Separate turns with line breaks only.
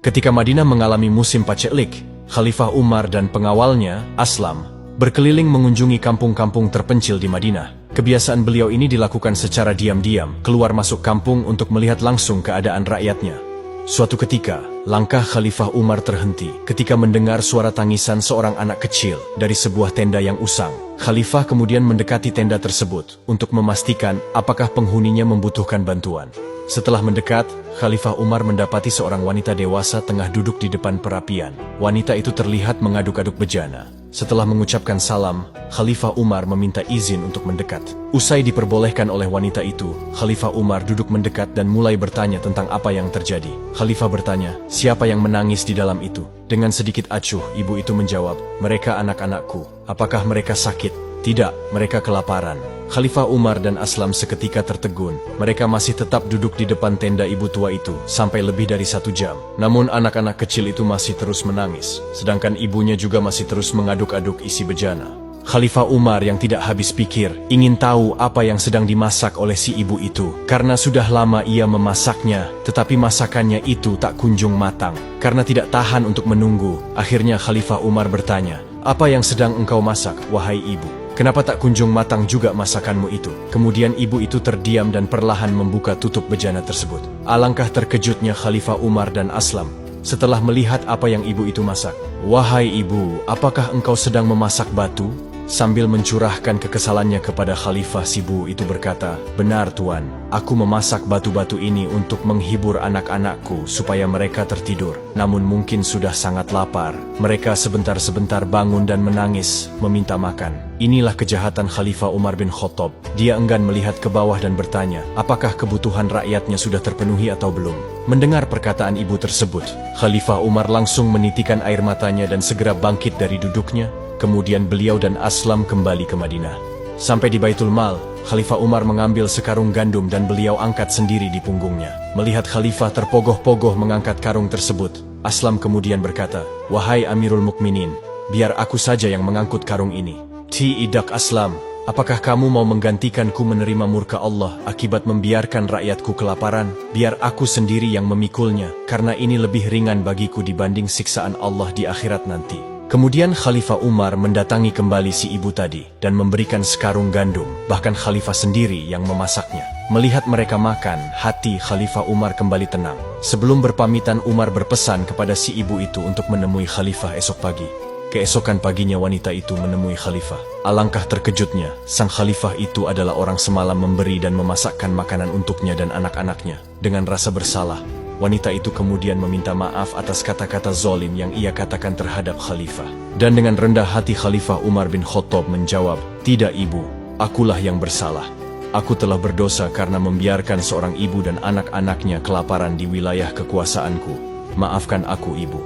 Ketika Madinah mengalami musim paceklik, Khalifah Umar dan pengawalnya, Aslam, berkeliling mengunjungi kampung-kampung terpencil di Madinah. Kebiasaan beliau ini dilakukan secara diam-diam, keluar masuk kampung untuk melihat langsung keadaan rakyatnya. Suatu ketika, langkah Khalifah Umar terhenti ketika mendengar suara tangisan seorang anak kecil dari sebuah tenda yang usang. Khalifah kemudian mendekati tenda tersebut untuk memastikan apakah penghuninya membutuhkan bantuan. Setelah mendekat, Khalifah Umar mendapati seorang wanita dewasa tengah duduk di depan perapian. Wanita itu terlihat mengaduk-aduk bejana. Setelah mengucapkan salam, Khalifah Umar meminta izin untuk mendekat. Usai diperbolehkan oleh wanita itu, Khalifah Umar duduk mendekat dan mulai bertanya tentang apa yang terjadi. Khalifah bertanya, siapa yang menangis di dalam itu? Dengan sedikit acuh, ibu itu menjawab, mereka anak-anakku. Apakah mereka sakit? Tidak, mereka kelaparan. Khalifah Umar dan Aslam seketika tertegun. Mereka masih tetap duduk di depan tenda ibu tua itu sampai lebih dari 1 jam. Namun anak-anak kecil itu masih terus menangis, sedangkan ibunya juga masih terus mengaduk-aduk isi bejana. Khalifah Umar yang tidak habis pikir, ingin tahu apa yang sedang dimasak oleh si ibu itu. Karena sudah lama ia memasaknya, tetapi masakannya itu tak kunjung matang. Karena tidak tahan untuk menunggu, akhirnya Khalifah Umar bertanya, apa yang sedang engkau masak, wahai ibu? Kenapa tak kunjung matang juga masakanmu itu? Kemudian ibu itu terdiam dan perlahan membuka tutup bejana tersebut. Alangkah terkejutnya Khalifah Umar dan Aslam setelah melihat apa yang ibu itu masak. Wahai ibu, apakah engkau sedang memasak batu? Sambil mencurahkan kekesalannya kepada Khalifah, si ibu itu berkata, benar tuan, aku memasak batu-batu ini untuk menghibur anak-anakku supaya mereka tertidur. Namun mungkin sudah sangat lapar. Mereka sebentar-sebentar bangun dan menangis, meminta makan. Inilah kejahatan Khalifah Umar bin Khattab. Dia enggan melihat ke bawah dan bertanya, apakah kebutuhan rakyatnya sudah terpenuhi atau belum? Mendengar perkataan ibu tersebut, Khalifah Umar langsung menitikan air matanya dan segera bangkit dari duduknya. Kemudian beliau dan Aslam kembali ke Madinah. Sampai di Baitul Mal, Khalifah Umar mengambil sekarung gandum dan beliau angkat sendiri di punggungnya. Melihat Khalifah terpogoh-pogoh mengangkat karung tersebut, Aslam kemudian berkata, wahai Amirul Mukminin, biar aku saja yang mengangkut karung ini. Tidak Aslam, apakah kamu mau menggantikanku menerima murka Allah akibat membiarkan rakyatku kelaparan? Biar aku sendiri yang memikulnya, karena ini lebih ringan bagiku dibanding siksaan Allah di akhirat nanti. Kemudian Khalifah Umar mendatangi kembali si ibu tadi dan memberikan sekarung gandum, bahkan Khalifah sendiri yang memasaknya. Melihat mereka makan, hati Khalifah Umar kembali tenang. Sebelum berpamitan, Umar berpesan kepada si ibu itu untuk menemui Khalifah esok pagi. Keesokan paginya wanita itu menemui Khalifah. Alangkah terkejutnya, sang Khalifah itu adalah orang semalam memberi dan memasakkan makanan untuknya dan anak-anaknya. Dengan rasa bersalah, wanita itu kemudian meminta maaf atas kata-kata zalim yang ia katakan terhadap Khalifah. Dan dengan rendah hati Khalifah Umar bin Khattab menjawab, tidak ibu, akulah yang bersalah. Aku telah berdosa karena membiarkan seorang ibu dan anak-anaknya kelaparan di wilayah kekuasaanku. Maafkan aku ibu.